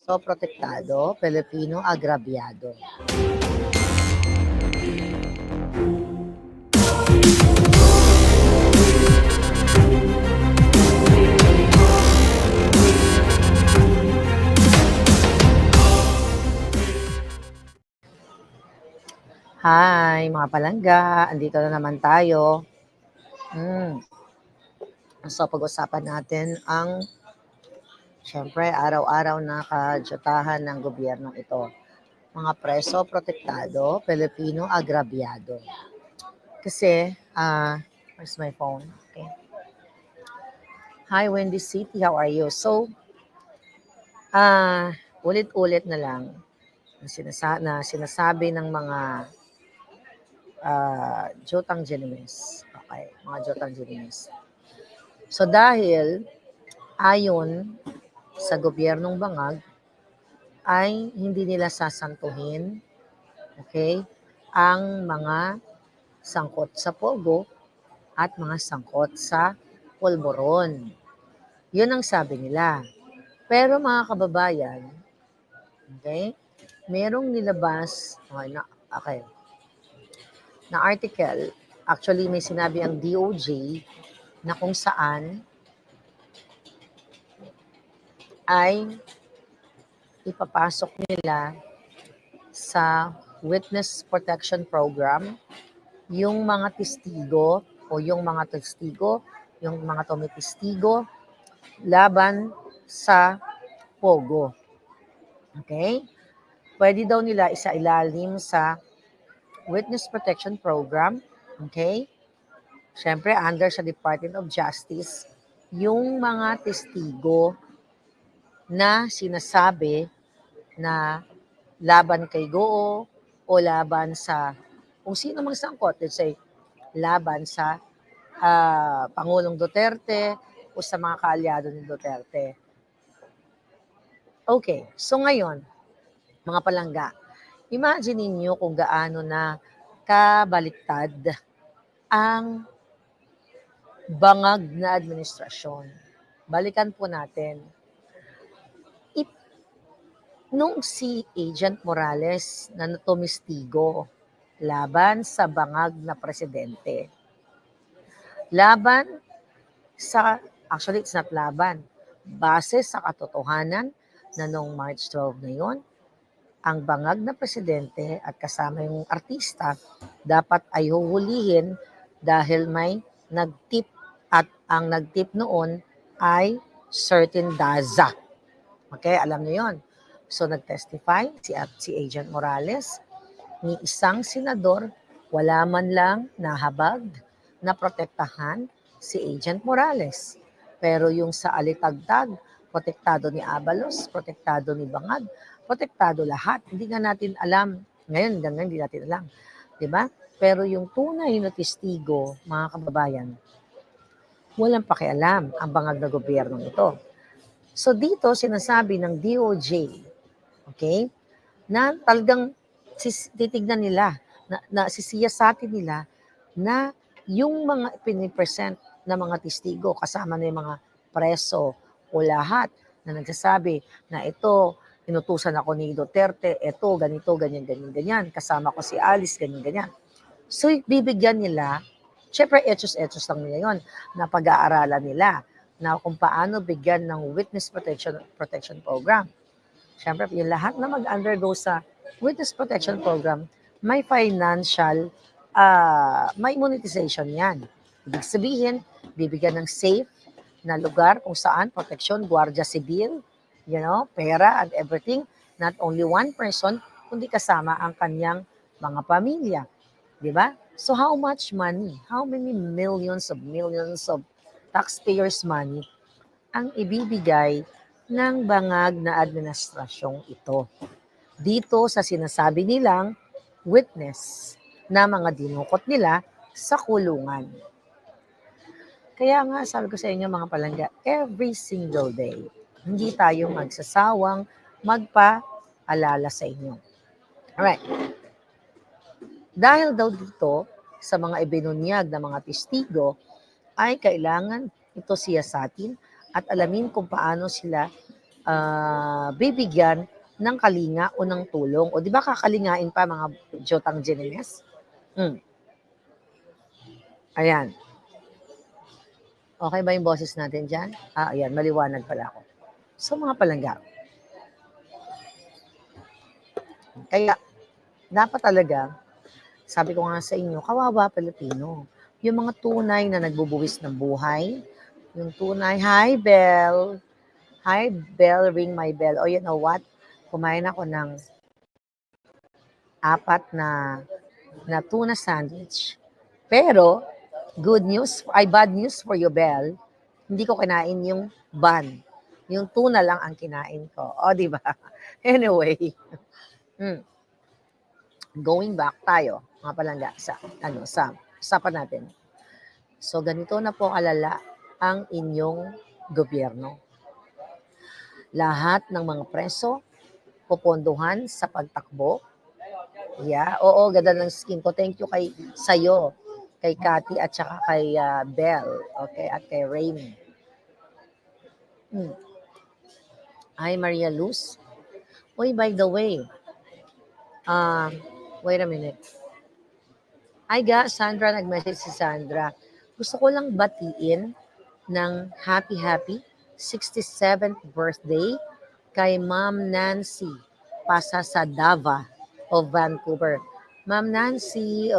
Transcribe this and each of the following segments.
So protektado, Pilipino agrabyado. Hi, mga palangga. Andito na naman tayo. So, pag-usapan natin ang, syempre, araw-araw na kadyatahan ng gobyernong ito. Mga preso protektado, Pilipino agrabyado. Kasi, where's my phone? Okay. Hi, Wendy City. How are you? So, ulit-ulit na lang na sinasabi ng mga Jotang Genimes. Okay, mga Jotang Genimes. So dahil ayon sa gobyernong Bangag ay hindi nila sasantuhin, okay, ang mga sangkot sa pogo at mga sangkot sa polboron. Yun ang sabi nila. Pero mga kababayan, okay, merong nilabas, na article, actually may sinabi ang DOJ na kung saan ay ipapasok nila sa Witness Protection Program yung mga testigo yung mga tumitistigo laban sa pogo. Okay? Pwede daw nila isailalim sa Witness Protection Program. Okay? Siyempre, under sa Department of Justice, yung mga testigo na sinasabi na laban kay Goo o laban sa kung sino mang sangkot, let's say, laban sa Pangulong Duterte o sa mga kaalyado ni Duterte. Okay, so ngayon, mga palangga, imagine ninyo kung gaano na kabaliktad ang Bangag na administrasyon. Balikan po natin. Nung si Agent Morales na tumistigo laban sa Bangag na presidente, actually it's not laban, base sa katotohanan na noong March 12 na yon, ang Bangag na presidente at kasama yung artista dapat ay huhulihin dahil may nagtip at ang nagtip noon ay certain Daza. Okay, alam niyo yon. So nag-testify si Agent Morales ni isang senador, wala man lang nahabag na protektahan si Agent Morales. Pero yung sa alitagtag, protektado ni Abalos, protektado ni Bangag, protektado lahat. Hindi nga natin alam. Ngayon, hanggang hindi natin alam. Diba? Pero yung tunay na testigo, mga kababayan, walang pakialam ang Bangag na gobyernong ito. So dito, sinasabi ng DOJ, okay, na talagang titignan nila, na sisiyasatin nila na yung mga pinipresent na mga testigo, kasama na yung mga preso o lahat na nagsasabi na ito, inutusan ako ni Duterte, ito, ganito, ganyan, ganyan, ganyan, kasama ko si Alice, ganyan, ganyan. So, bibigyan nila, syempre, etos lang nila yon, na pag-aaralan nila na kung paano bigyan ng Witness Protection Program. Siyempre, yung lahat na mag-undergo sa Witness Protection Program, may financial, may monetization yan. Ibig sabihin, bibigyan ng safe na lugar kung saan proteksyon, gwardiya sibil, pera and everything. Not only one person, kundi kasama ang kanyang mga pamilya. Di ba? So how much money? How many millions of taxpayers' money ang ibibigay ng Bangag na administrasyong ito dito sa sinasabi nilang witness na mga dinukot nila sa kulungan. Kaya nga sabi ko sa inyo mga palangga, every single day, hindi tayo magsasawang magpaalala sa inyo. Alright. Dahil daw dito sa mga ibinunyag na mga testigo, ay kailangan ito siyasatin at alamin kung paano sila bibigyan ng kalinga o ng tulong. O di ba kakalingain pa mga Jotang Jimenez? Ayan. Okay ba yung boses natin dyan? Ayan, maliwanag pala ako. So mga palangga, kaya dapat talaga, sabi ko nga sa inyo, kawawa Pilipino. Yung mga tunay na nagbubuwis ng buhay, yung tunay, hi Bell, ring my bell. O you know what? Kumain ako ng 4 na tuna sandwich. Pero, bad news for you, Bell. Hindi ko kinain yung bun. Yung tuna lang ang kinain ko. O, di ba? Anyway, going back tayo, mga palangga, sa usapan natin. So, ganito na po kalala ang inyong gobyerno. Lahat ng mga preso, pupondohan sa pagtakbo. Yeah, oo, ganda ng skin ko. Thank you sa'yo, kay Cathy at saka kay Belle, okay, at kay Rainy. Hi, Maria Luz. Uy, by the way, wait a minute. Hi, Sandra, nag-message si Sandra. Gusto ko lang batiin ng happy 67th birthday kay Ma'am Nancy Pasasadawa of Vancouver. Ma'am Nancy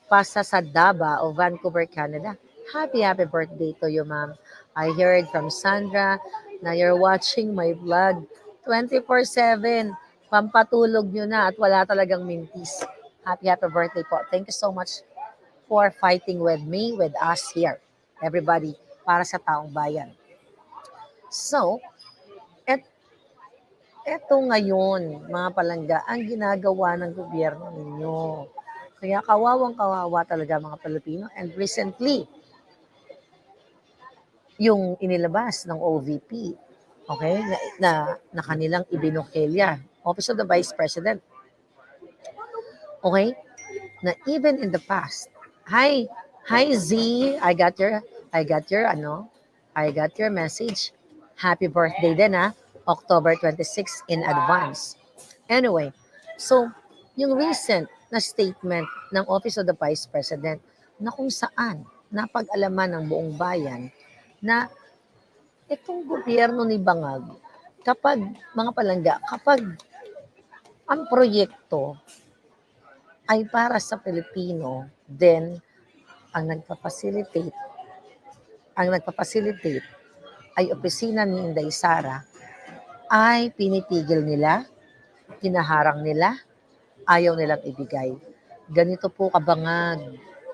Pasasadaba of Vancouver, Canada. Happy birthday to you, ma'am. I heard from Sandra na you're watching my vlog 24/7. Pampatulog nyo na at wala talagang mintis. Happy birthday po. Thank you so much for fighting with me, with us here. Everybody, para sa taong bayan. So, eto ngayon, mga palangga, ang ginagawa ng gobyerno ninyo. Kaya kawawang-kawawa talaga mga Pilipino. And recently, yung inilabas ng OVP, okay, na kanilang ibinokilya, Office of the Vice President. Okay? Na even in the past, hi Z, I got your message. Happy birthday din October 26 in advance. Anyway, so yung recent na statement ng Office of the Vice President na kung saan napag-alaman ng buong bayan na itong gobyerno ni Bangag, kapag ang proyekto ay para sa Pilipino, then ang nagpapacilitate ay opisina ni Inday Sara, ay pinitigil nila, pinaharang nila, ayaw nilang ibigay. Ganito po kabangag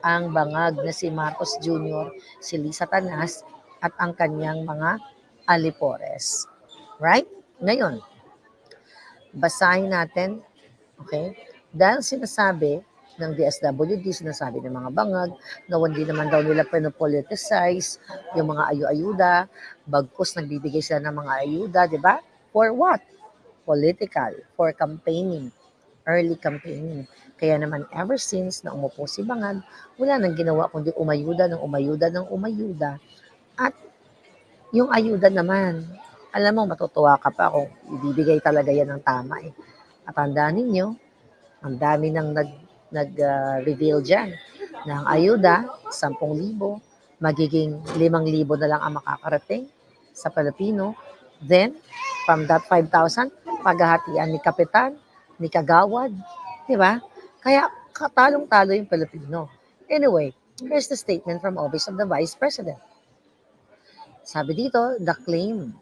ang bangag na si Marcos Jr., si Lisa Tanas, at ang kanyang mga alipores. Right? Ngayon, basahin natin, okay? Dahil sinasabi ng DSWD, sinasabi ng mga bangag, na hindi naman daw nila pinopoliticize yung mga ayu-ayuda, bagkus nagbibigay sila ng mga ayuda, di ba? For what? Political, for campaigning, early campaigning. Kaya naman ever since na umupo si Bangag, wala nang ginawa kundi umayuda. At yung ayuda naman, alam mo, matutuwa ka pa kung ibibigay talaga yan ng tama eh. At tandaan ninyo, ang dami nang nag-reveal dyan ng ayuda, 10,000, magiging 5,000 na lang ang makakarating sa Pilipino. Then, from that 5,000, paghahatian ni Kapitan, ni Kagawad, di ba? Kaya talong-talo yung Pilipino. Anyway, here's the statement from Office of the Vice President. Sabi dito, the claim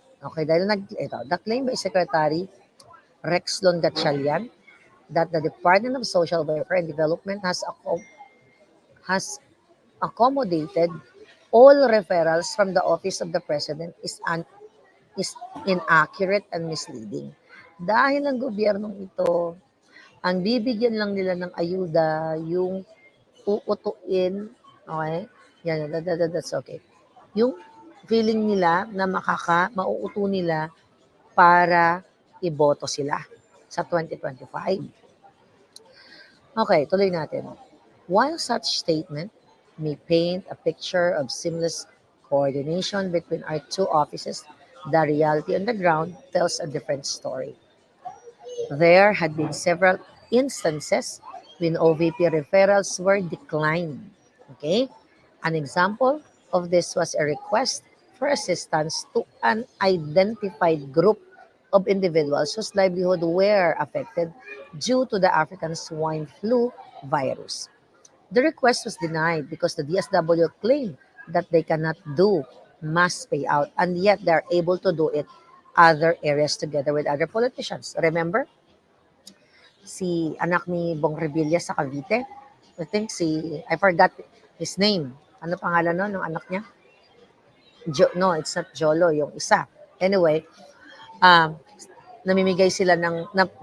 by Secretary Rexlon Gatchalian that the Department of Social Welfare and Development has accommodated all referrals from the Office of the President is inaccurate and misleading. Dahil ang gobyernong ito, ang bibigyan lang nila ng ayuda, yung uutuin, okay? Yan, that's okay. Yung feeling nila na mauuto nila para iboto sila sa 2025. Okay, tuloy natin. While such statement may paint a picture of seamless coordination between our two offices, the reality on the ground tells a different story. There had been several instances when OVP referrals were declined. Okay? An example of this was a request for assistance to an identified group of individuals whose livelihood were affected due to the African swine flu virus. The request was denied because the DSW claimed that they cannot do mass payout and yet they are able to do it other areas together with other politicians. Remember, si anak ni Bong Revilla sa Cavite? I think I forgot his name. Ano pangalan nun, ng anak niya? No, it's not Jolo, yung isa. Anyway, um, namimigay sila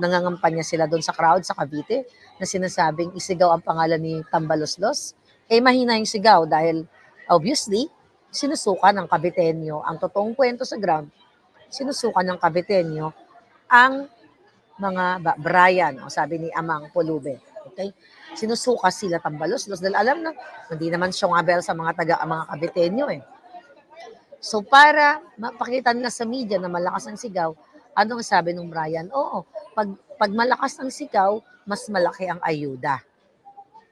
nangangampanya sila doon sa crowd sa Cavite na sinasabing isigaw ang pangalan ni Tambaloslos. Eh, mahina yung sigaw dahil obviously, sinusukan ng Caviteño ang totoong kwento sa ground, sinusukan ng Caviteño ang mga Brian, o sabi ni Amang Pulube. Okay? Sinusuka sila Tambaloslos dahil alam na hindi naman syongabel sa mga Caviteño eh. So para mapakita nila sa media na malakas ang sigaw, anong sabi ng Brian? Oo, pag malakas ang sigaw, mas malaki ang ayuda.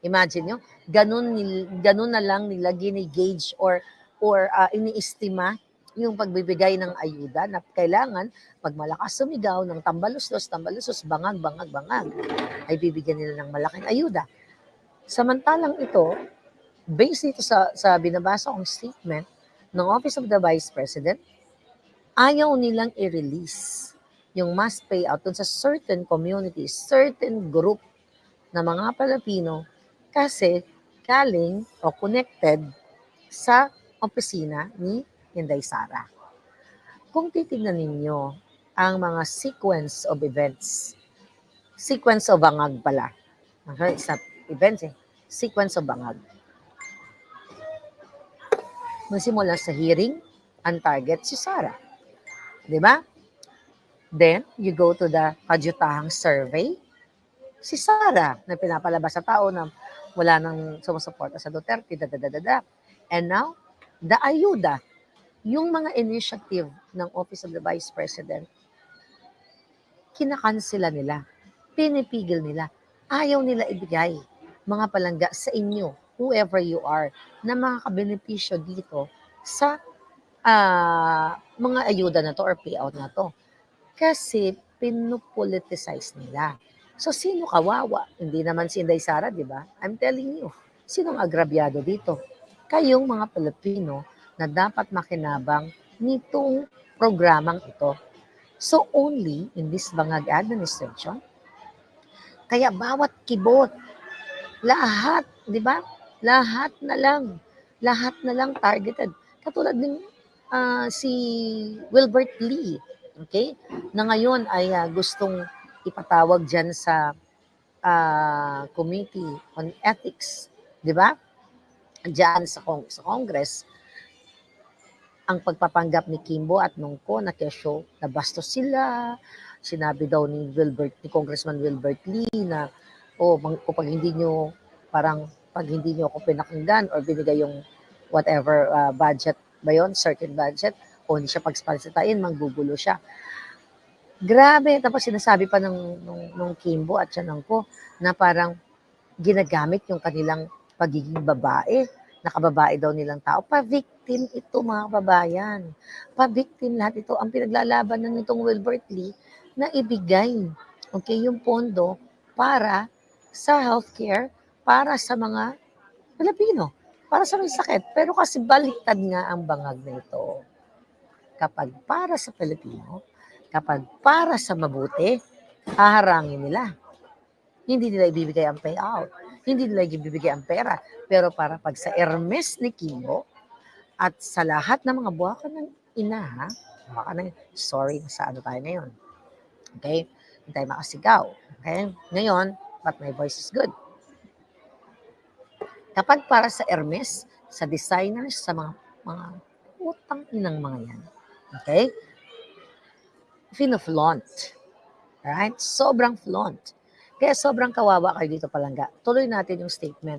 Imagine nyo, ganun na lang nila gini-gauge or iniestima yung pagbibigay ng ayuda na kailangan pag malakas sumigaw ng tambaluslos, bangag, ay bibigyan nila ng malaking ayuda. Samantalang ito, based ito sa binabasa kong statement ng Office of the Vice President, ayaw nilang i-release yung mass payout dun sa certain communities, certain group na mga Pilipino kasi galing o connected sa opisina ni Inday Sara. Kung titignan ninyo ang mga sequence of events, sequence of bangag pala. It's not events eh. Sequence of bangag. Magsimula sa hearing, ang target si Sara. Di ba? Then, you go to the kadyutahang survey, si Sara na pinapalabas sa tao na wala nang sumusuporta sa Duterte, And now, the ayuda, yung mga initiative ng Office of the Vice President, kinakansela nila, pinipigil nila, ayaw nila ibigay mga palangga sa inyo, whoever you are, na makakabenepisyo dito sa mga ayuda na to or payout na to. Kasi pinupoliticize nila. So, sino kawawa? Hindi naman si Inday Sara, di ba? I'm telling you, sinong agrabyado dito? Kayong mga Pilipino na dapat makinabang nitong programang ito. So, only in this Bangag administration, kaya bawat kibot, lahat, di ba? Lahat na lang targeted. Katulad ng si Wilbert Lee, okay? Na ngayon ay gustong ipatawag dyan sa Committee on Ethics, di ba? Diyan sa Congress, ang pagpapanggap ni Kimbo at Nungko na kesyo na bastos sila. Sinabi daw ni Congressman Wilbert Lee na pag hindi nyo ako pinakinggan or binigay yung whatever budget ba yun, certain budget, o hindi siya pagspalsitain, manggugulo siya. Grabe, tapos sinasabi pa nung Kimbo at siya ko na parang ginagamit yung kanilang pagiging babae, nakababae daw nilang tao. Pa-victim ito mga kababayan. Pa-victim lahat ito. Ang pinaglalaban ng itong Wilbert Lee na ibigay yung pondo para sa healthcare, para sa mga Pilipino, para sa may sakit. Pero kasi baliktad nga ang bangag na ito. Kapag para sa Pilipino, kapag para sa mabuti, haharangin nila. Hindi nila ibibigay ang payout. Hindi nila ibibigay ang pera. Pero para pag sa Hermes ni Kimbo at sa lahat ng mga buwakan ng ina, sorry, sa ano tayo ngayon. Okay? Hindi tayo makasigaw. Okay? Ngayon, but my voice is good. Kapag para sa Hermes, sa designers, sa mga utang inang mga yan. Okay? Fino-flaunt. Right? Sobrang flaunt. Kaya sobrang kawawa kayo dito palangga. Tuloy natin yung statement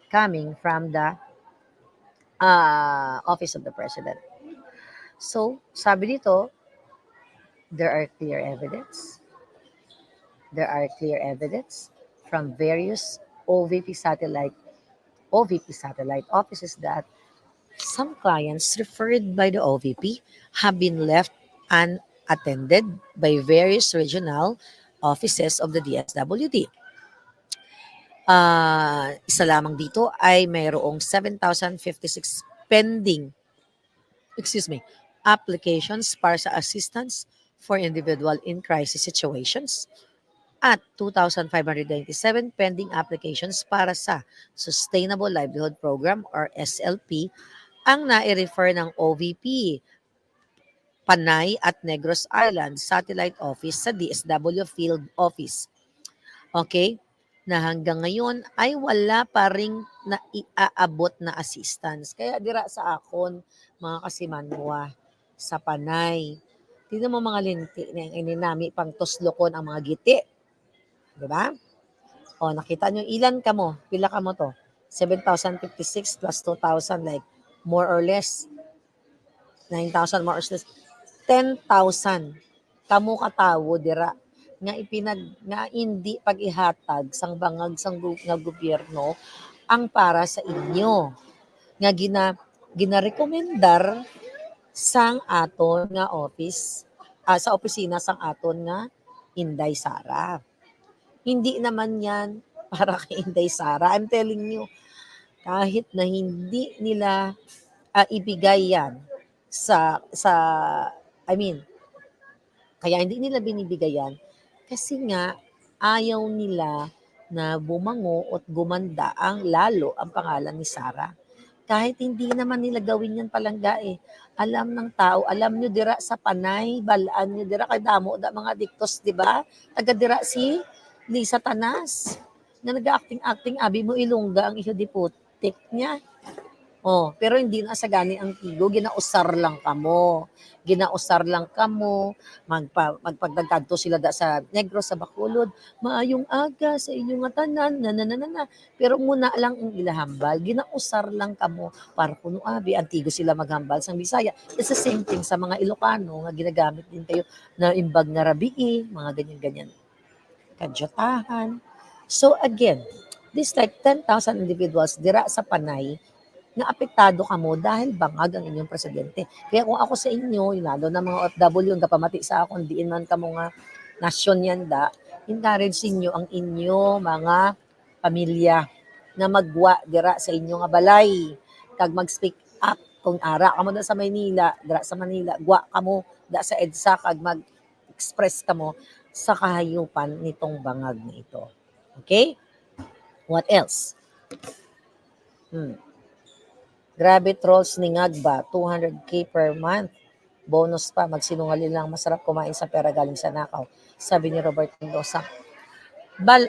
coming from the Office of the President. So, sabi dito, there are clear evidence. There are clear evidence from various OVP satellite OVP satellite offices that some clients referred by the OVP have been left unattended by various regional offices of the DSWD. Isa lamang dito ay mayroong 7,056 pending, excuse me, applications para sa assistance for individual in crisis situations at 2,597 pending applications para sa Sustainable Livelihood Program or SLP ang nai-refer ng OVP, Panay at Negros Island Satellite Office sa DSW Field Office. Okay? Na hanggang ngayon ay wala pa ring naiaabot na assistance. Kaya dira sa akon, mga kasimanwa, sa Panay, tignan mo mga linti na ininami pang tuslokon ang mga giti. Di ba? O, nakita nyo, ilan ka mo? Pila ka mo to? 7,056 plus 2,000, like, more or less, 9,000 more or less, 10,000. Kamo katawo, dira. Nga hindi pag-ihatag sang bangag sang nga gobyerno ang para sa inyo. Nga ginarekomendar sang aton nga office, sa opisina sang aton nga Inday Sara. Hindi naman yan para kay Inday Sara. I'm telling you, kahit na hindi nila ibigay yan kaya hindi nila binibigay yan kasi nga ayaw nila na bumango at gumanda lalo ang pangalan ni Sara. Kahit hindi naman nila gawin yan palangga eh. Alam ng tao, alam nyo dira sa Panay, balaan nyo dira kay damo da mga diktos, di ba? Taga dira si Lisa Tanas na nag-acting abi mo ilungga ang iho diputik niya. Oh, pero hindi na sa gani ang tigo, ginausar lang kamo. Ginausar lang kamo, magpagdagkadto sila sa Negros, sa Bacolod, maayong aga sa inyong tanan, na. Pero muna lang ang ilahambal, ginausar lang kamo para kuno abi, antigo sila maghambal sa Bisaya. It's the same thing sa mga Ilocano, nga ginagamit din kayo na imbag nga rabii, mga ganyan-ganyan. Kadyatahan. So again, this like 10,000 individuals dira sa Panay, na apektado ka mo dahil bangag ang inyong presidente. Kaya kung ako sa inyo, lalo na mga OFW, ang kapamati sa akong, diin man ka mga nasyon yan encourage inyo ang inyo mga pamilya na magwa dira sa inyo nga balay. Kag mag-speak up kung ara ka mo na sa Maynila, dira sa Manila, gwa ka mo da sa EDSA, kag mag-express ka mo sa kahayupan nitong bangag na ito. Okay? What else? Grabe trolls ni Ngagba, 200k per month. Bonus pa, magsinungaling lang, masarap kumain sa pera galing sa nakaw. Sabi ni Robert Mendoza.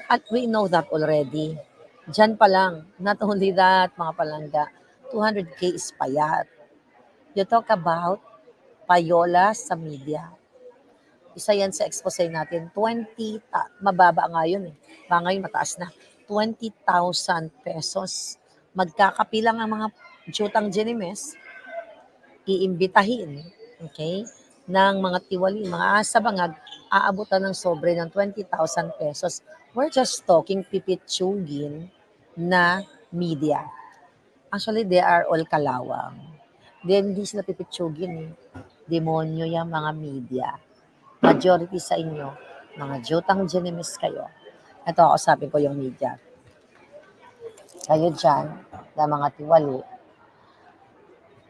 At we know that already. Diyan pa lang, not only that, mga palangga, 200k is payat. You talk about payola sa media. Isa yan sa expose natin, mababa nga yun eh. Ngayon mataas na. 20,000 pesos. Magkakapilang ang mga Jutang Genimes, iimbitahin, okay, ng mga tiwali, mga asa bangag, aabutan ng sobre ng 20,000 pesos. We're just talking pipitsugin na media. Actually, they are all kalawang. Then, hindi sila pipitsugin. Demonyo yung mga media. Majority sa inyo, mga Jutang Genimes kayo. Ito ako sabi ko yung media. Kayo dyan, na mga tiwali,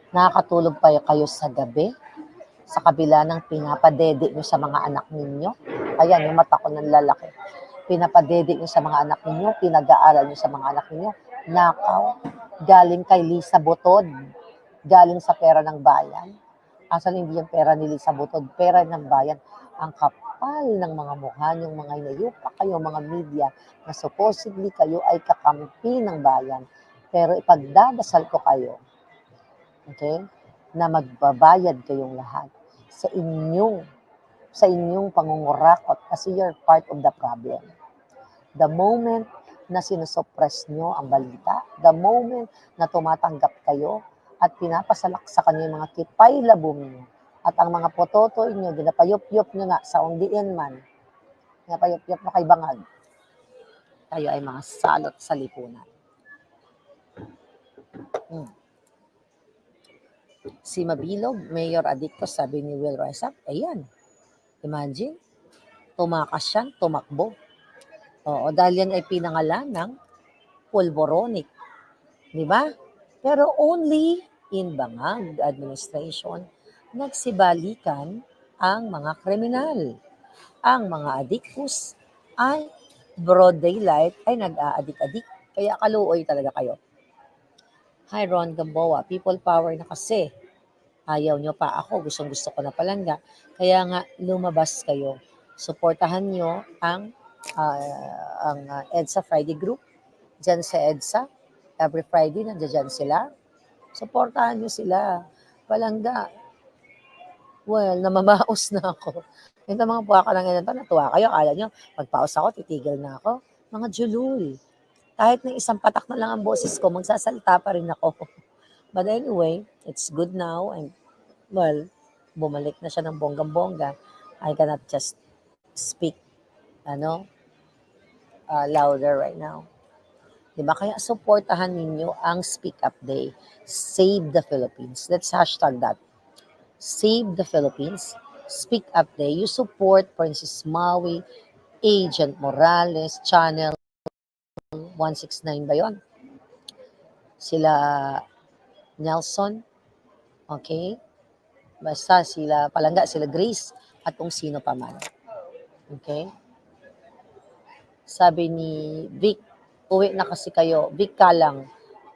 nakakatulog pa kayo sa gabi sa kabila ng pinapadede nyo sa mga anak ninyo. Ayan, yung mata ko ng lalaki. Pinapadede nyo sa mga anak ninyo, pinag-aaral nyo sa mga anak ninyo. Nakaw, galing kay Lisa Butod, galing sa pera ng bayan. Actually, hindi yung pera ni Lisa Butod, pera ng bayan. Ang kapal ng mga mukha, yung mga inayupa kayo, mga media, na supposedly kayo ay kakampi ng bayan. Pero ipagdadasal ko kayo, okay, na magbabayad kayong lahat sa inyong pangungurakot kasi you're part of the problem. The moment na sinusuppress nyo ang balita, the moment na tumatanggap kayo at pinapasalak sa kanyo yung mga kipay labong nyo. At ang mga pototoy nyo, ginapayop-yop nyo nga sa undiin man, ginapayop-yop na kay bangag, tayo ay mga salot sa lipunan. Si Mabilog, Mayor Adicto, sabi ni Will Rise Up, ayan, imagine, tumakas yan, tumakbo. Oo, dahil yan ay pinangalan ng pulboronic. Di ba? Pero only in Bangag administration, nagsibalikan ang mga kriminal. Ang mga adiktus ay broad daylight ay nag-aadik-adik. Kaya kaluoy talaga kayo. Hi Ron Gamboa, people power na kasi. Ayaw nyo pa ako, gustong gusto ko na palangga. Kaya nga lumabas kayo. Suportahan nyo ang EDSA Friday group. Diyan sa EDSA, every Friday nandiyan sila. Suportahan nyo sila. Palangga. Well, namamaos na ako. Yung mga buha ka lang ganito, natuwa kayo. Akala nyo, pagpaos ako, titigil na ako. Mga julul. Kahit na isang patak na lang ang boses ko, magsasalita pa rin ako. But anyway, it's good now. And, well, bumalik na siya ng bonggang-bongga. I cannot just speak, louder right now. Diba? Kaya supportahan ninyo ang Speak Up Day. Save the Philippines. Let's hashtag that. Save the Philippines. Speak Up Day. You support Princess Maui, Agent Morales, Channel 169 ba yun? Sila Nelson. Okay? Basta sila Palangga, sila Grace, at kung sino pa man. Okay? Sabi ni Vic, uwi na kasi kayo. Vic Kalang,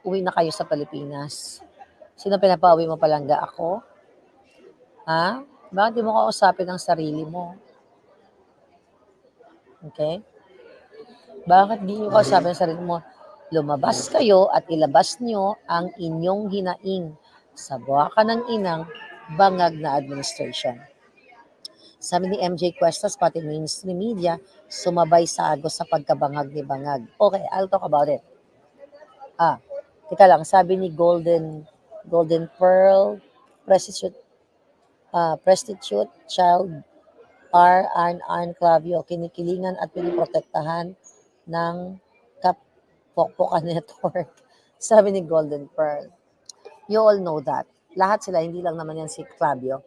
uwi na kayo sa Pilipinas. Sino pinapauwi mo, Palangga? Ako? Ha? Bakit di mo kausapin ang sarili mo? Okay? Bakit di nyo kausapin ang sarili mo? Lumabas kayo at ilabas nyo ang inyong hinaing sa buwaka ng inang bangag na administration. Sabi ni MJ Cuestas, pati mainstream media, sumabay sa agos sa pagkabangag ni Bangag. Okay, I'll talk about it. Teka lang, sabi ni Golden Pearl, prostitute child R. Arn Clavio, kinikilingan at piniprotektahan ng Kapokpokan Network. Sabi ni Golden Pearl. You all know that. Lahat sila, hindi lang naman yan si Clavio.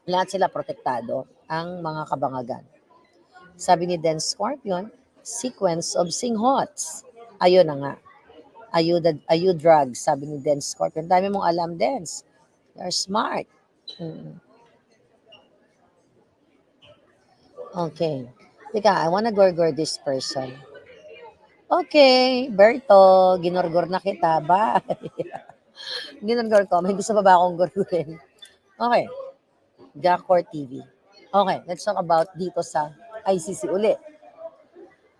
Lahat sila protektado, ang mga kabangagan. Sabi ni Den Scorpion, sequence of singhots. Ayun na nga. Ayu drugs, sabi ni Den Scorpion. Dami mong alam, Dens. You're smart. Okay. Teka, I wanna gorgor this person. Okay, Berto, ginorgor na kita. Bye. Ginorgor ko. May gusto pa ba akong gorgorin? Okay. Gacor TV. Okay, let's talk about dito sa ICC uli.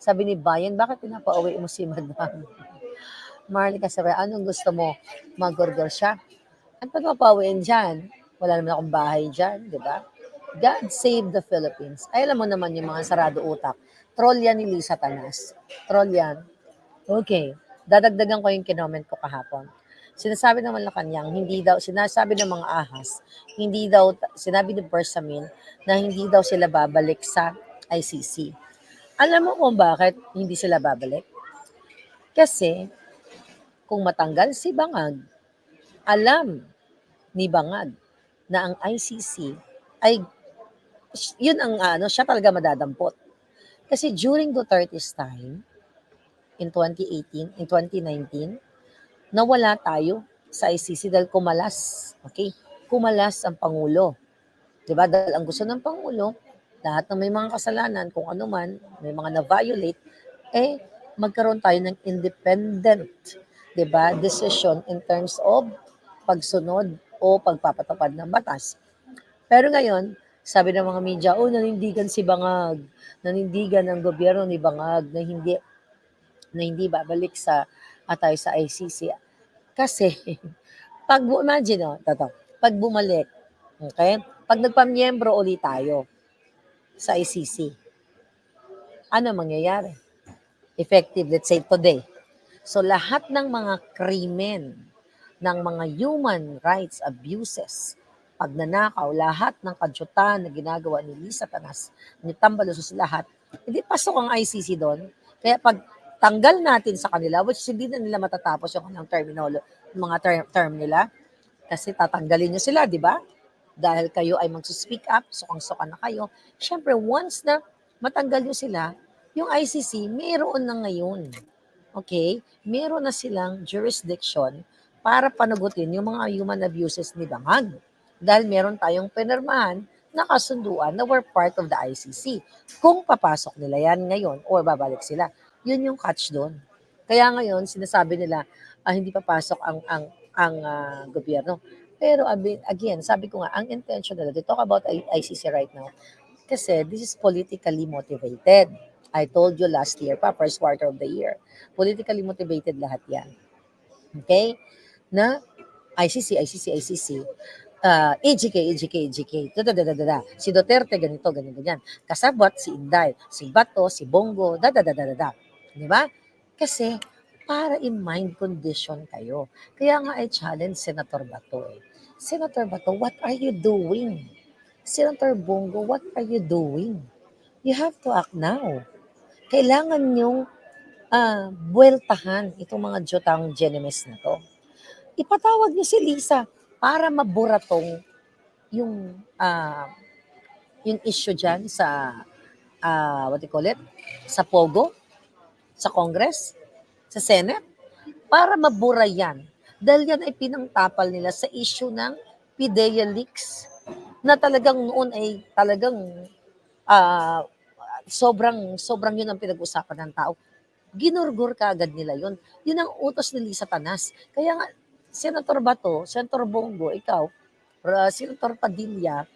Sabi ni Bayan, bakit pinapauwi mo si Madam? Marlica sabi, anong gusto mo? Magorgor siya? Ano pa mapauwiin dyan? Wala naman akong bahay dyan, di ba? God save the Philippines. Ay, alam mo naman yung mga sarado utak. Troll yan ni Lisa Tanas. Troll yan. Okay. Dadagdagan ko yung kinoment ko kahapon. Sinasabi ng Malacanang, sinasabi ng mga ahas, sinabi ni Bersamin na hindi daw sila babalik sa ICC. Alam mo kung bakit hindi sila babalik? Kasi, kung matanggal si Bangag, alam ni Bangag na ang ICC ay, yun ang siya talaga madadampot. Kasi during Duterte's time, in 2018, in 2019, nawala tayo sa ICC dahil kumalas. Okay? Kumalas ang Pangulo. Diba? Dahil ang gusto ng Pangulo, lahat ng may mga kasalanan, kung ano man, may mga na-violate, magkaroon tayo ng independent, diba, decision in terms of pagsunod o pagpapatupad ng batas. Pero ngayon, sabi ng mga media, nanindigan si Bangag, nanindigan ang gobyerno ni Bangag na hindi babalik tayo sa ICC. Kasi, pag bumalik, okay? Pag nagpamiyembro ulit tayo sa ICC, ano mangyayari? Effective, let's say today. So, lahat ng mga krimen ng mga human rights abuses, pagnanakaw, lahat ng kadyutan na ginagawa ni Lisa Tanas, ni Tambalusos, lahat, hindi pasok ang ICC doon. Kaya pag tanggal natin sa kanila, which hindi na nila matatapos yung kanilang mga term nila, kasi tatanggalin nyo sila, di ba? Dahil kayo ay mag-speak up, sukang-suka na kayo. Siyempre, once na matanggal nyo sila, yung ICC, mayroon na ngayon. Okay? Meron na silang jurisdiction para panagutin yung mga human abuses ni Bangag. Dahil meron tayong pinirmahan na kasunduan na we're part of the ICC. Kung papasok nila yan ngayon or babalik sila, yun yung catch doon. Kaya ngayon, sinasabi nila, hindi papasok ang gobyerno. Pero again, sabi ko nga, ang intention nila, they talk about ICC right now, kasi this is politically motivated. I told you last year pa, first quarter of the year. Politically motivated lahat yan. Okay? Na ICC, EGK. Si Duterte, ganito, ganyan. Kasabot, si Inday, si Bato, si Bongo, Di ba? Kasi, para in mind condition kayo. Kaya nga I challenge Senator Bato eh. Senator Bato, what are you doing? Senator Bongo, what are you doing? You have to act now. Kailangan nyong buweltahan itong mga Jotang Genemes na to. Ipatawag niyo si Lisa para mabura tong yung, yung issue dyan sa, what do you call it? Sa Pogo, sa Congress, sa Senate, para mabura yan. Dahil yan ay pinangtapal nila sa issue ng PIDEA leaks na talagang noon ay talagang sobrang yun ang pinag-usapan ng tao. Ginurgur ka agad nila yun. Yun ang utos ni Lisa Tanas. Kaya nga, Senator Bato, Senator Bongo, ikaw, Senator Padilla,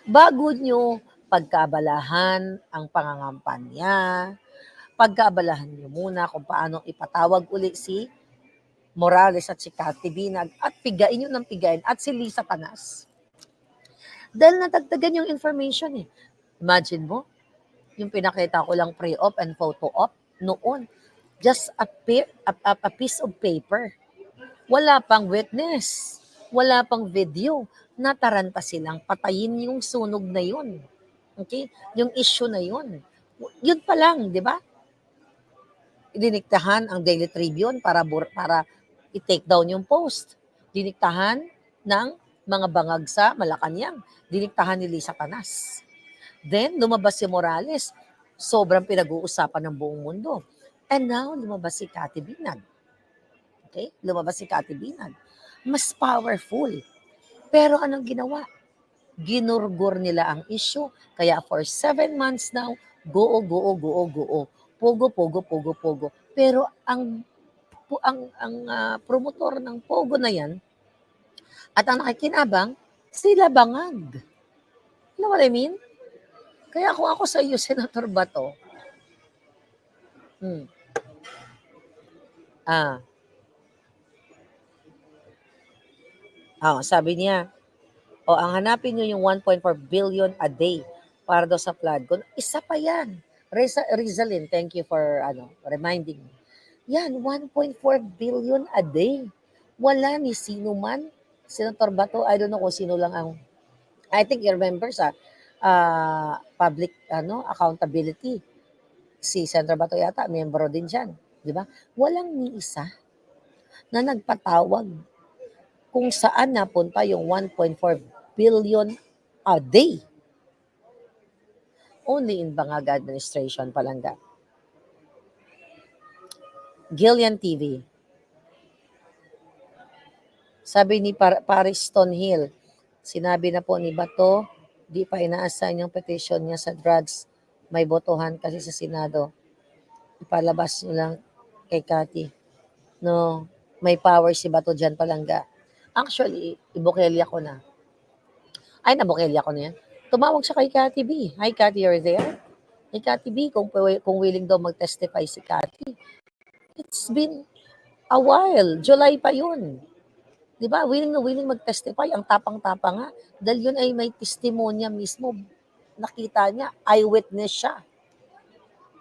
bago nyo pagkaabalahan ang pangangampanya, pagkaabalahan nyo muna kung paano ipatawag uli si Morales at si Cathy Binag at pigain nyo ng pigain at si Lisa Tanas. Dahil natagdagan yung information eh. Imagine mo, yung pinakita ko lang pre-op and photo-op noon. Just a piece of paper. Wala pang witness. Wala pang video. Nataranta silang patayin yung sunog na yun. Okay? Yung issue na yun. Yun pa lang, di ba? Diniktahan ang Daily Tribune para i-take down yung post. Diniktahan ng mga bangag sa Malacanang. Diniktahan ni Lisa Tanas. Then, lumabas si Morales. Sobrang pinag-uusapan ng buong mundo. And now, lumabas si Cathy Binag. Okay? Lumabas si Cathy Binag. Mas powerful. Pero anong ginawa? Ginurgur nila ang issue. Kaya for 7 months now, go. Pogo. Pero ang promotor ng Pogo na yan at ang nakikinabang, sila Bangag. You know what I mean? Kaya kung ako sa iyo, Senator Bato, sabi niya, ang hanapin niyo yung 1.4 billion a day para daw sa flood. Isa pa yan. Rizalin, thank you for reminding me. Yan, 1.4 billion a day. Wala ni sino man. Senator Bato, I don't know kung sino lang ang, I think you remember sa public accountability. Si Senator Bato yata, membro din dyan. Di ba? Walang ni isa na nagpatawag kung saan napunta yung 1.4 billion a day. Only in Bangag administration palangga. Gillian TV. Sabi ni Paris Stonehill, sinabi na po ni Bato, di pa inaasahan yung petition niya sa drugs. May botohan kasi sa Senado. Ipalabas nyo lang kay Cathy. No, may power si Bato dyan palangga. Actually, ibukelya ko na. Ay, nabukelya ko na yan. Tumawag siya kay Cathy B. Hi, Cathy, you're there? Hey, Cathy B, kung willing daw mag-testify si Cathy. It's been a while. July pa yun. Di ba? Willing mag-testify. Ang tapang-tapang nga. Dahil yun ay may testimonya mismo. Nakita niya. Eyewitness siya.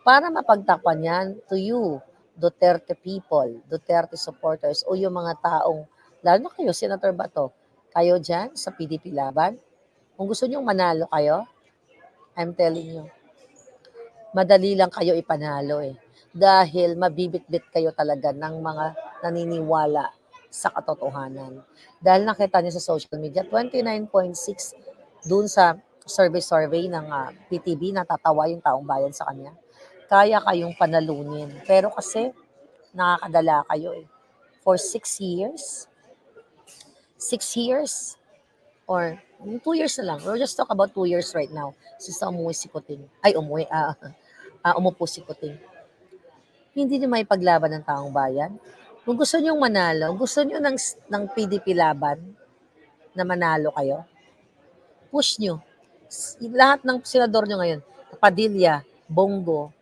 Para mapagtakpan yan to you, Duterte people, Duterte supporters, o yung mga taong, lalo na kayo, Senator Bato, kayo dyan sa PDP Laban, kung gusto nyong manalo kayo, I'm telling you, madali lang kayo ipanalo eh. Dahil mabibitbit kayo talaga ng mga naniniwala sa katotohanan. Dahil nakita niyo sa social media, 29.6 dun sa survey ng PTB, natatawa yung taong bayan sa kanya. Kaya kayong panalunin. Pero kasi nakakadala kayo eh. For 6 years, or 2 years na lang. We'll just talk about 2 years right now. Since umuwi si Kuting. Ay, umupo si Kuting. Hindi niyo maipaglaban ng taong bayan. Kung gusto niyong manalo, gusto niyo ng PDP laban na manalo kayo, push niyo. Lahat ng senador niyo ngayon, Padilla, Bongo,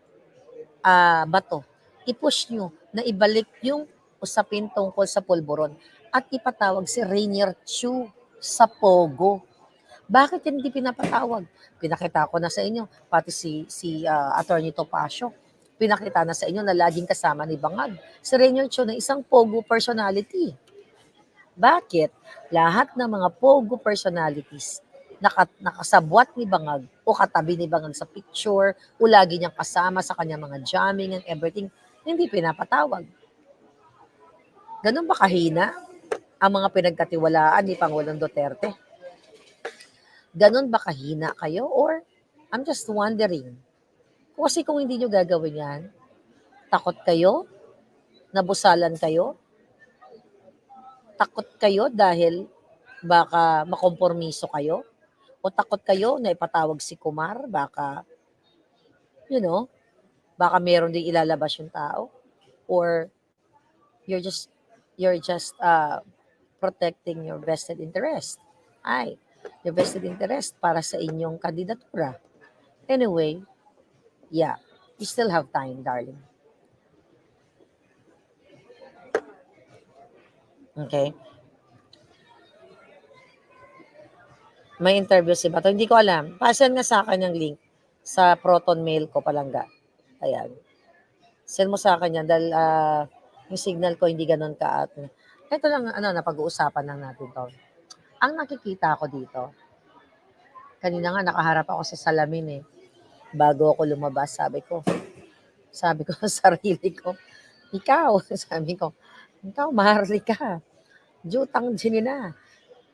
Bato, i-push nyo na ibalik yung usapin tungkol sa pulburon at ipatawag si Rainier Chu sa Pogo. Bakit hindi pinapatawag? Pinakita ko na sa inyo, pati si Attorney Topacio, pinakita na sa inyo na laging kasama ni Bangag. Si Rainier Chu na isang Pogo personality. Bakit? Lahat ng mga Pogo personalities nakasabwat ni Bangag o katabi ni Bangag sa picture o lagi niyang kasama sa kanya mga jamming and everything, hindi pinapatawag. Ganun ba kahina ang mga pinagkatiwalaan ni Pangulong Duterte? Ganun ba kahina kayo? Or I'm just wondering, kasi kung hindi nyo gagawin yan, takot kayo, nabusalan kayo, takot kayo dahil baka makompormiso kayo, o takot kayo na ipatawag si Kumar, baka, baka meron ding ilalabas yung tao, or you're just protecting your vested interest. Your vested interest para sa inyong kandidatura. Anyway, yeah, you still have time, darling. Okay? May interview si Bato. Hindi ko alam. Pasan nga sa akin yung link sa Proton Mail ko palangga. Ayan. Send mo sa akin yan dahil yung signal ko hindi ganun ka. Ito lang, napag-uusapan lang natin to. Ang nakikita ko dito, kanina nga nakaharap ako sa salamin eh. Bago ako lumabas, sabi ko sa sarili ko, ikaw, Maharlika, jutang ginina.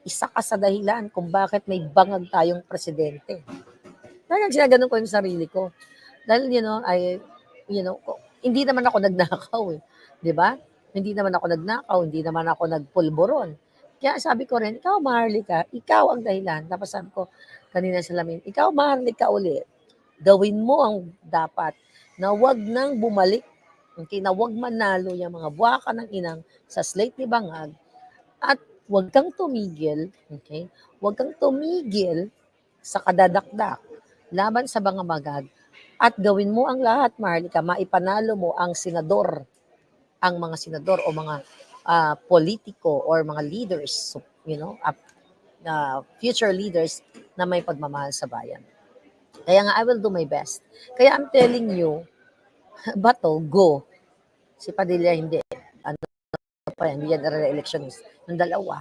Isa ka sa dahilan kung bakit may bangag tayong presidente. Talagang ginaganon ko yung sarili ko. Dahil, hindi naman ako nagnakaw eh. Di ba? Hindi naman ako nagnakaw, hindi naman ako nagpulburon. Kaya sabi ko rin, ikaw Maharlika, ikaw ang dahilan. Tapos sabi ko, kanina sa lamin, ikaw Maharlika uli, gawin mo ang dapat na wag nang bumalik, okay, na wag manalo yung mga buwaka ng inang sa slate ni Bangag at wag kang tumigil, okay? Wag kang tumigil sa kadadakdak laban sa mga Bangag at gawin mo ang lahat, Maharlika, maipanalo mo ang mga senador o mga politiko or mga leaders, future leaders na may pagmamahal sa bayan. Kaya nga, I will do my best. Kaya I'm telling you, Bato, go. Si Padilla, hindi. Hindi yan re-electionist. Yung dalawa,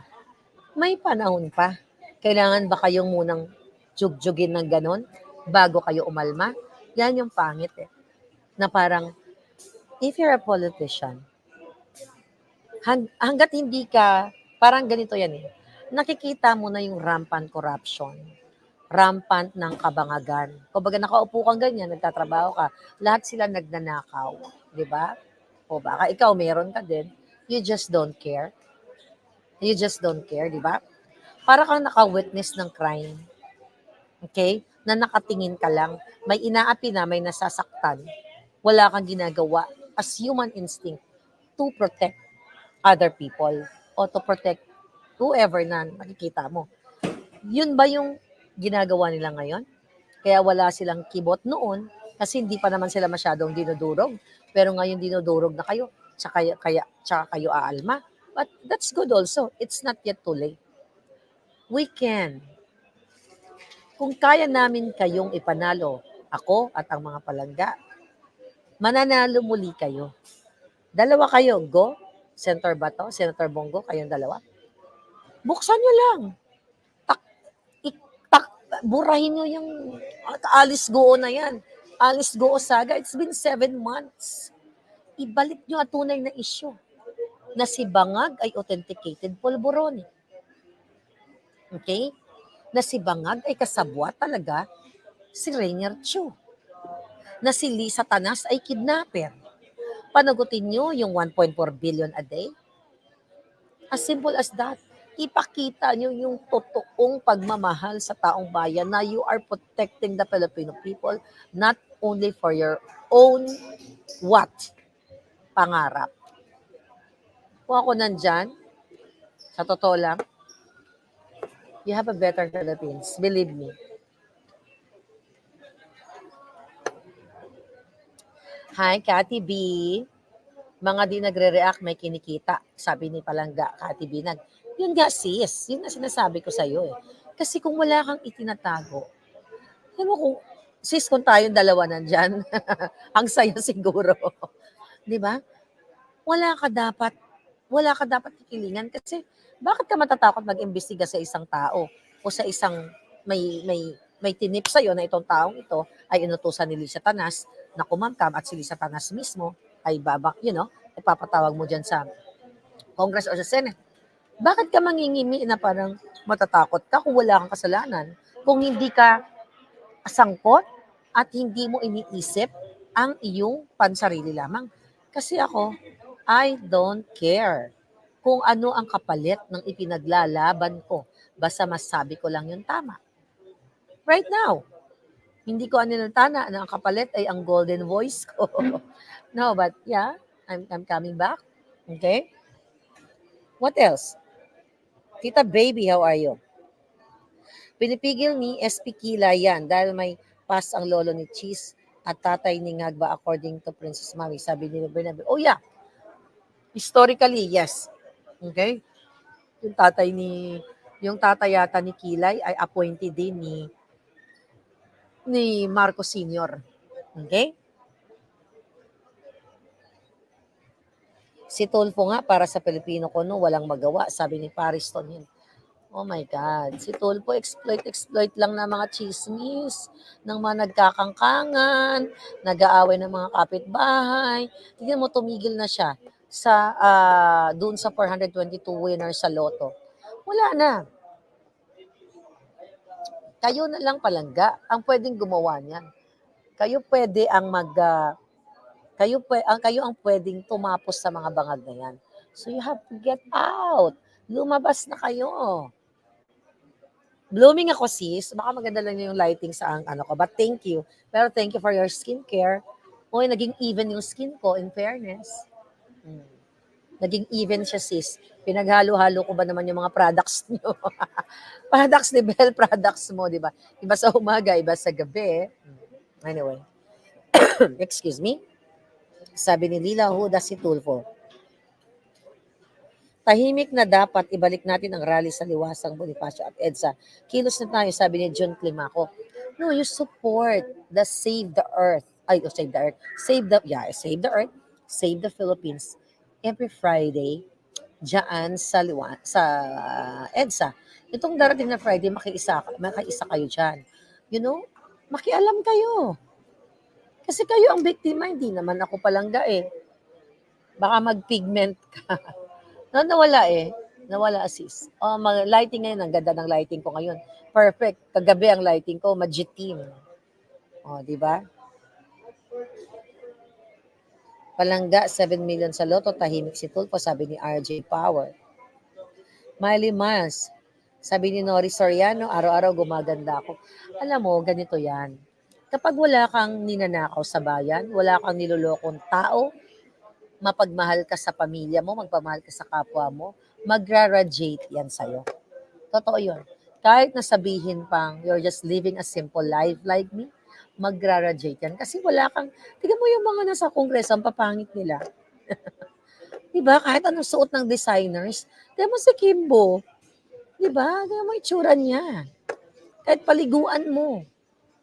may panahon pa. Kailangan ba kayong munang jugjugin ng ganon bago kayo umalma? Yan yung pangit eh. Na parang, if you're a politician, hanggat hindi ka, parang ganito yan eh, nakikita mo na yung rampant corruption, rampant ng kabangagan. Kumbaga nakaupo kang ganyan, nagtatrabaho ka, lahat sila nagnanakaw, di ba? O baka ikaw meron ka din, you just don't care. You just don't care, di ba? Para kang naka-witness ng crime. Okay? Na nakatingin ka lang, may inaapi na, may nasasaktan, wala kang ginagawa as human instinct to protect other people o to protect whoever na nakikita mo. Yun ba yung ginagawa nila ngayon? Kaya wala silang kibot noon kasi hindi pa naman sila masyadong dinudurog. Pero ngayon dinudurog na kayo, tsaka kayo aalma. But that's good also. It's not yet too late. We can. Kung kaya namin kayong ipanalo, ako at ang mga palangga, mananalo muli kayo. Dalawa kayo, go. Senator Bato, Senator Bongo, kayong dalawa. Buksan nyo lang. Tak, tak, burahin nyo yung alis go na yan. Alis go saga. It's been 7 months. Ibalik nyo ang tunay na issue na si Bangag ay authenticated polboroni. Okay? Na si Bangag ay kasabwat talaga si Rainier Chu. Na si Lisa Tanas ay kidnapper. Panagutin nyo yung 1.4 billion a day. As simple as that. Ipakita nyo yung totoong pagmamahal sa taong bayan na you are protecting the Filipino people not only for your own what? Pangarap. Kung ako nandyan, sa totoo lang, you have a better Philippines. Believe me. Hi, Cathy B. Mga di nagre-react, may kinikita. Sabi ni Palangga, Cathy B. Yun nga sis, yun na sinasabi ko sa'yo eh. Kasi kung wala kang itinatago, alam mo kung tayong dalawa nandyan, ang saya siguro. Di ba? Wala ka dapat kikilingan kasi bakit ka matatakot mag-imbestiga sa isang tao o sa isang may tinip sa'yo na itong taong ito ay inutusan ni Lisa Tanas na kumamkam at si Lisa Tanas mismo ay ipapatawag mo dyan sa Congress o sa Senate. Bakit ka mangingimi na parang matatakot ka kung wala kang kasalanan? Kung hindi ka sangkot at hindi mo iniisip ang iyong pansarili lamang. Kasi ako, I don't care kung ano ang kapalit ng ipinaglalaban ko. Basta masabi ko lang yung tama. Right now, hindi ko aninaltana na ang kapalit ay ang golden voice ko. No, but yeah, I'm coming back. Okay? What else? Tita Baby, how are you? Pinipigil ni SP Kila yan dahil may pass ang lolo ni Cheese at tatay ni Ngagba according to Princess Mami. Sabi ni Bernabe, oh yeah, historically, yes. Okay? Yung tatay yata ni Kilay ay appointee din ni Marcos Sr. Okay? Si Tulfo nga para sa Pilipino ko no, walang magawa, sabi ni Pariston yun. Oh my God. Si Tulfo, exploit lang ng mga chismis, ng mga nagkakangkangan, nag-aaway ng mga kapitbahay. Tignan mo, tumigil na siya sa doon sa 422 winner sa Lotto. Wala na. Kayo na lang Palangga ang pwedeng gumawa niyan. Kayo pwede ang kayo ang pwedeng tumapos sa mga bangag na yan. So you have to get out. Lumabas na kayo. Blooming ako sis. Baka maganda lang yung lighting sa ano ko. But thank you. Pero thank you for your skincare. Uy, naging even yung skin ko in fairness. Naging even siya sis. Pinaghalo-halo ko ba naman yung mga products niyo? Products ni Bell, products mo, di ba? Iba sa umaga, iba sa gabi. Anyway. Excuse me. Sabi ni Lila Huda si Tulfo. Tahimik na dapat ibalik natin ang rally sa Liwasang Bonifacio at EDSA. Kilos na tayo, sabi ni John Climaco. No, you support the Save the Earth. Save the Earth. Save the Earth. Save the Philippines. Every Friday, diyan sa EDSA. Itong darating na Friday, makiisa kayo dyan. You know, makialam kayo. Kasi kayo ang biktima, hindi naman ako Palangga eh. Baka mag-pigment ka. Nawala eh. Nawala sis. Oh, lighting ngayon. Ang ganda ng lighting ko ngayon. Perfect. Kagabi ang lighting ko, majitim. Oh, di ba? Palangga, 7 million sa Lotto. Tahimik si Tulfo, sabi ni RJ Power. Miley Miles. Sabi ni Nori Soriano, araw-araw gumaganda ako. Alam mo, ganito yan. Kapag wala kang ninanakaw sa bayan, wala kang nilolokong tao, mapagmahal ka sa pamilya mo, magpamahal ka sa kapwa mo, magra-radiate yan sa'yo. Totoo yun. Kahit nasabihin pang you're just living a simple life like me, magra-radiate yan. Kasi wala kang, tignan mo yung mga nasa kongreso, ang papangit nila. Diba? Kahit anong suot ng designers. Tignan mo si Kimbo. Diba? Tignan mo itsura niya. Kahit paliguan mo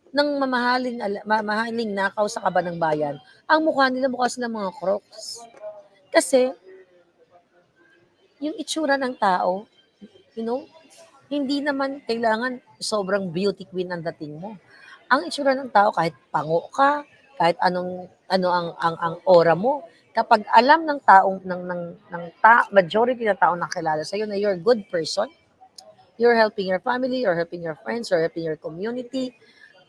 ng mamahaling nakaw sa kaban ng bayan, ang mukha nila mukha sila mga crocs. Kasi, yung itsura ng tao, you know, hindi naman kailangan sobrang beauty queen ang dating mo. Ang itsura ng tao kahit pango ka, kahit ano ang aura mo, kapag alam ng taong majority ng taong nakilala sa na you're a good person, you're helping your family, you're helping your friends, you're helping your community,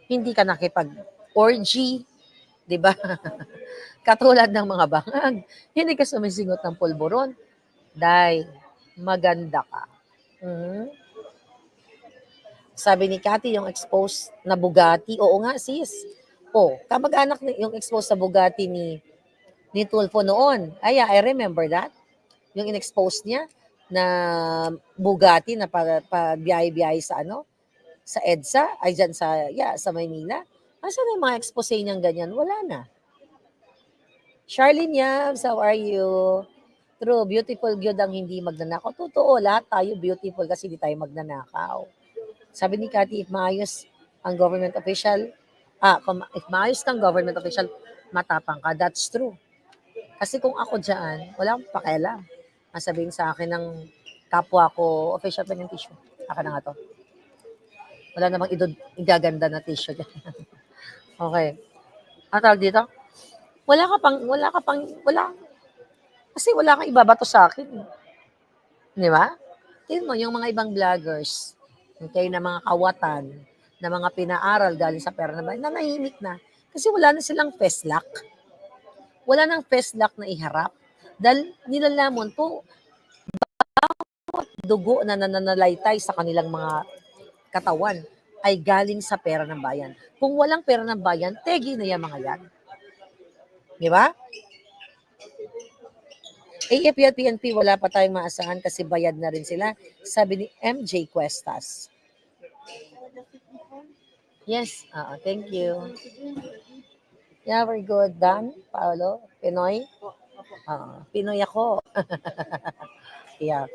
hindi ka nakipag-orgy, 'di ba? Katulad ng mga bangag, hindi ka sumisingot ng pulburon, dahil maganda ka. Mhm. Sabi ni Cathy, yung exposed na Bugatti, oo nga sis. Kamag-anak yung exposed na Bugatti ni Tulfo noon. I remember that. Yung in-expose niya na Bugatti na pagbiyahe-biyahe sa EDSA, ay dyan sa Maynila. Asan na yung mga expose niyang ganyan? Wala na. Charlene Yabs, how are you? True, beautiful gyud ang hindi magnanakaw. Totoo, lahat tayo beautiful kasi hindi tayo magnanakaw. Sabi ni Cathy, if maayos ang government official, if maayos kang government official, matapang ka. That's true. Kasi kung ako dyan, wala akong pakialam. Sabihin sa akin ng kapwa ko, official pa yung tissue. Akin na nga to. Wala namang igaganda na tissue dyan. Okay. Ang tawag dito? Kasi wala kang ibabato sa akin. Di ba? Tingnan mo, yung mga ibang vloggers, okay, na mga kawatan, na mga pinaaral galing sa pera na bayan, nanahimik na. Kasi wala na silang feslock. Wala nang feslock na iharap. Dahil nilalamon po, dugo na nananalaytay sa kanilang mga katawan ay galing sa pera ng bayan. Kung walang pera ng bayan, tegi na yung mga yan. Di ba? AFP at PNP, wala pa tayong maasahan kasi bayad na rin sila. Sabi ni MJ Cuestas. Yes, thank you. Yeah, very good. Dan, Paolo, Pinoy? Pinoy ako. Yeah.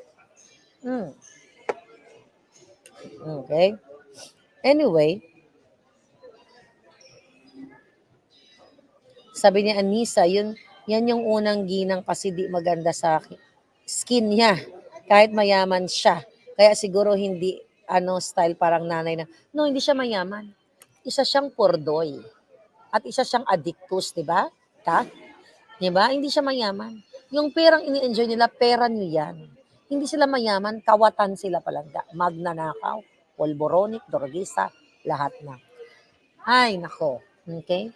Okay. Anyway, sabi ni Anissa, yan yung unang ginang kasi di maganda sa skin niya. Kahit mayaman siya. Kaya siguro hindi style parang nanay na. No, hindi siya mayaman. Isa siyang pordoy. At isa siyang addictus, di ba? Di ba? Hindi siya mayaman. Yung perang ini-enjoy nila, pera nyo yan. Hindi sila mayaman, kawatan sila palangga. Magnanakaw, polboronic, dorgisa, lahat na. Ay, nako. Okay?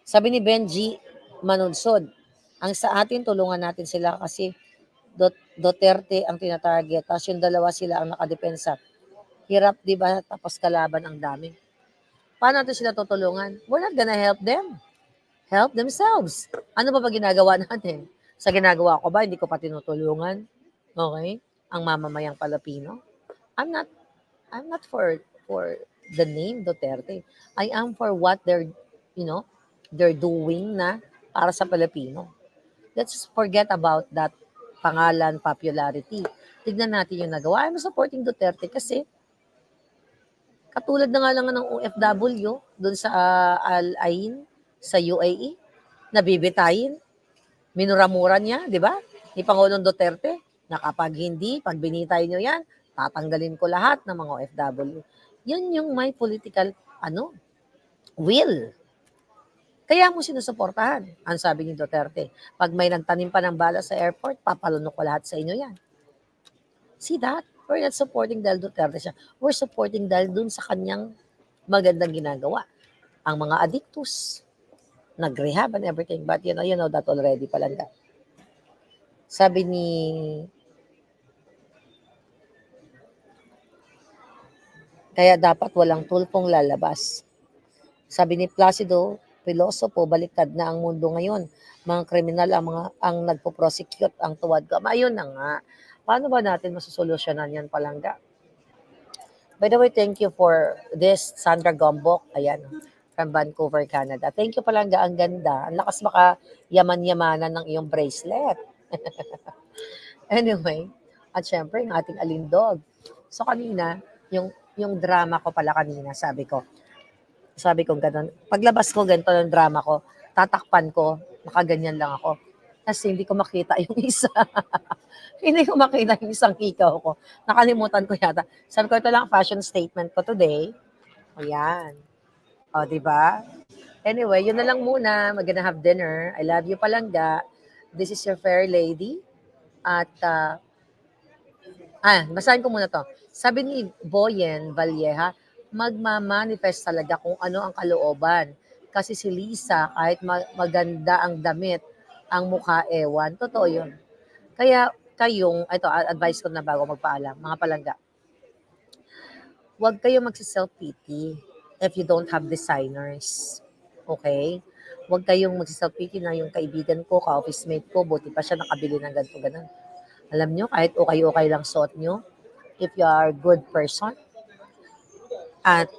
Sabi ni Benji Manunsod, ang sa atin, tulungan natin sila kasi Duterte ang tinatarget. Tapos yung dalawa sila ang nakadepensa. Hirap, di ba? Tapos kalaban ang dami. Paano natin sila tutulungan? We're not gonna help them. Help themselves. Ano ba ginagawa natin? Sa ginagawa ko ba, hindi ko pa tinutulungan? Okay? Ang mamamayang Pilipino? I'm not for the name Duterte. I am for what they're doing na para sa Pilipino. Let's forget about that pangalan, popularity. Tignan natin yung nagawa. I'm supporting Duterte kasi katulad na nga lang ng OFW doon sa Al Ain sa UAE, nabibitayin, minuramura niya, di ba? Ni Pangulong Duterte, na kapag hindi, pag binitay niyo yan, tatanggalin ko lahat ng mga OFW. Yan yung may political, will. Kaya mo sinusuportahan. Ang sabi ni Duterte, pag may nagtanim pa ng bala sa airport, papalunok ko lahat sa inyo yan. See that? We're not supporting dahil Duterte siya. We're supporting dahil dun sa kanyang magandang ginagawa. Ang mga addictus, nag-rehab and everything. But you know that already palangga. Sabi ni kaya dapat walang tulpong lalabas. Sabi ni Placido Pilosopo, baliktad na ang mundo ngayon. Mga kriminal ang nagpo-prosecute ang tuwad ko. Ayun na nga. Paano ba natin masusolusyonan yan palangga? By the way, thank you for this, Sandra Gombok. Ayan, from Vancouver, Canada. Thank you palangga, ang ganda. Ang lakas baka yaman-yamanan ng iyong bracelet. Anyway, at syempre, yung ating alindog. So kanina, yung drama ko pala kanina, sabi ko, Sabi ko gano'n. Paglabas ko, ganito yung drama ko. Tatakpan ko, nakaganyan lang ako. Kasi hindi ko makita yung isa. Hindi ko makita yung isang hikaw ko. Nakalimutan ko yata. Sabi ko, ito lang fashion statement ko today. Ayan. O, di ba? Anyway, yun na lang muna. We're gonna have dinner. I love you, Palangga. This is your fair lady. At, basahin ko muna to. Sabi ni Boyen Valleja, magmamanifest talaga kung ano ang kalooban. Kasi si Lisa, kahit maganda ang damit, ang mukha ewan. Totoo yun. Kaya ito, advice ko na bago magpaalam, mga palangga. Huwag kayong magsi-self-pity if you don't have designers. Okay? Huwag kayong magsi-self-pity na yung kaibigan ko, ka-office mate ko, buti pa siya nakabili ng ganito, ganun. Alam nyo, kahit okay-okay lang suot nyo, if you are a good person, at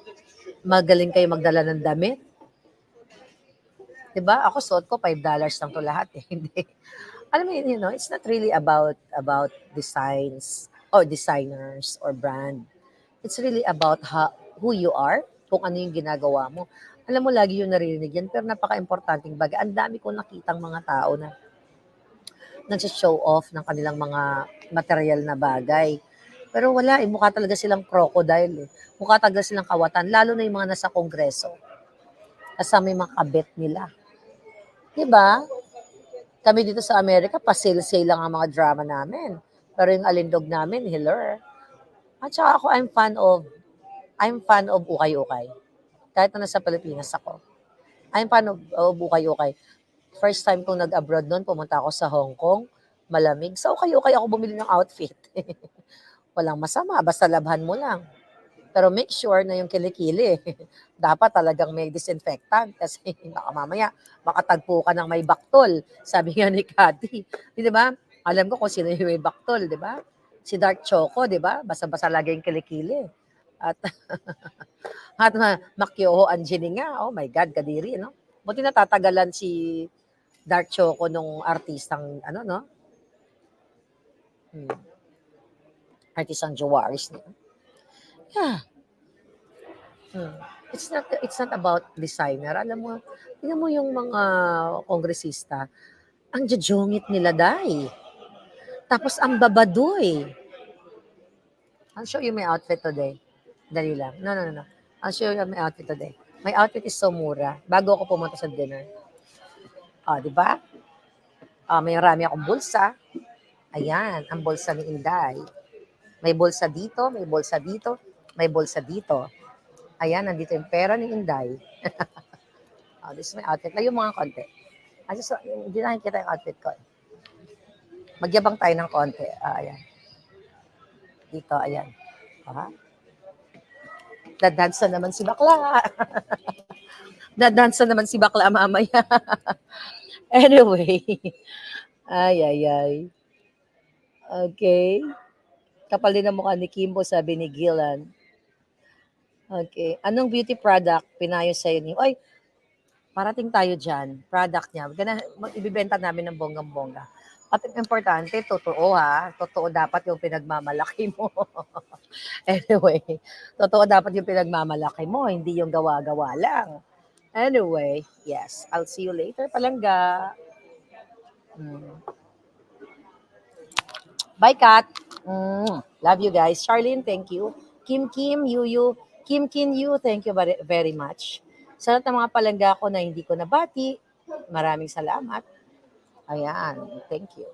magaling kayo magdala ng damit, diba? Ako suot ko, $5 lang to lahat eh. Hindi. Alam mo yun, it's not really about designs or designers or brand. It's really about who you are, kung ano yung ginagawa mo. Alam mo, lagi yung naririnig yan, pero napaka-importanting bagay. Ang dami kong nakitang mga tao na nag-show off ng kanilang mga material na bagay. Pero wala eh, mukha talaga silang crocodile eh. Mukha talaga silang kawatan, lalo na yung mga nasa kongreso. Kasama yung mga kabet nila. Diba? Kami dito sa Amerika, pa-sale-sale lang ang mga drama namin. Pero yung alindog namin, hiller. At saka ako, I'm fan of ukay-ukay. Kahit na nasa Pilipinas ako. I'm fan of ukay-ukay. First time kong nag-abroad noon, pumunta ako sa Hong Kong, malamig. Sa ukay-ukay ako bumili ng outfit. Walang masama, basta labhan mo lang. Pero make sure na yung kilikili, dapat talagang may disinfectant kasi baka mamaya makatagpo ka ng may baktol. Sabi nga ni Cathy, di ba? Alam ko kung sino yung may baktol, di ba? Si Dark Choco, di ba? Basa-basa lagi yung kilikili. At Makyoho Anjini nga, oh my God, kadiri, no? Buti natatagalan si Dark Choco nung artistang, no? Artistang Jawaris, no? Yeah. It's not about designer. Alam mo, tingnan mo yung mga kongresista, ang jojongit nila dai. Tapos ang babadoy. I'll show you my outfit today. Dali lang. No. I'll show you my outfit today. My outfit is so mura. Bago ako pumunta sa dinner. Di ba? May marami akong bulsa. Ayan, ang bulsa ni Inday. May bulsa dito, may bulsa dito, may bulsa dito. Ayan, nandito yung pera ni Inday. This is my outfit. Layo mga konti. Hindi nakikita yung outfit ko. Magyabang tayo ng konti. Ayan. Dito, ayan. Dadansa naman si bakla. Dadansa naman si bakla mamaya. Anyway. Ay. Okay. Kapal din ang mukha ni Kimbo, sabi ni Gillan. Okay. Anong beauty product pinayo sa'yo niyo? Ay, parating tayo dyan. Product niya. Ibibenta namin ng bonggang-bongga. At importante, totoo ha. Totoo dapat yung pinagmamalaki mo. Anyway, totoo dapat yung pinagmamalaki mo. Hindi yung gawa-gawa lang. Anyway, yes. I'll see you later, Palangga. Bye, Kat. Love you guys. Charlene, thank you. Kim, Yu. Kim, you, thank you very, very much. Sa lahat ng mga palangga ko na hindi ko nabati, maraming salamat. Ayan, thank you.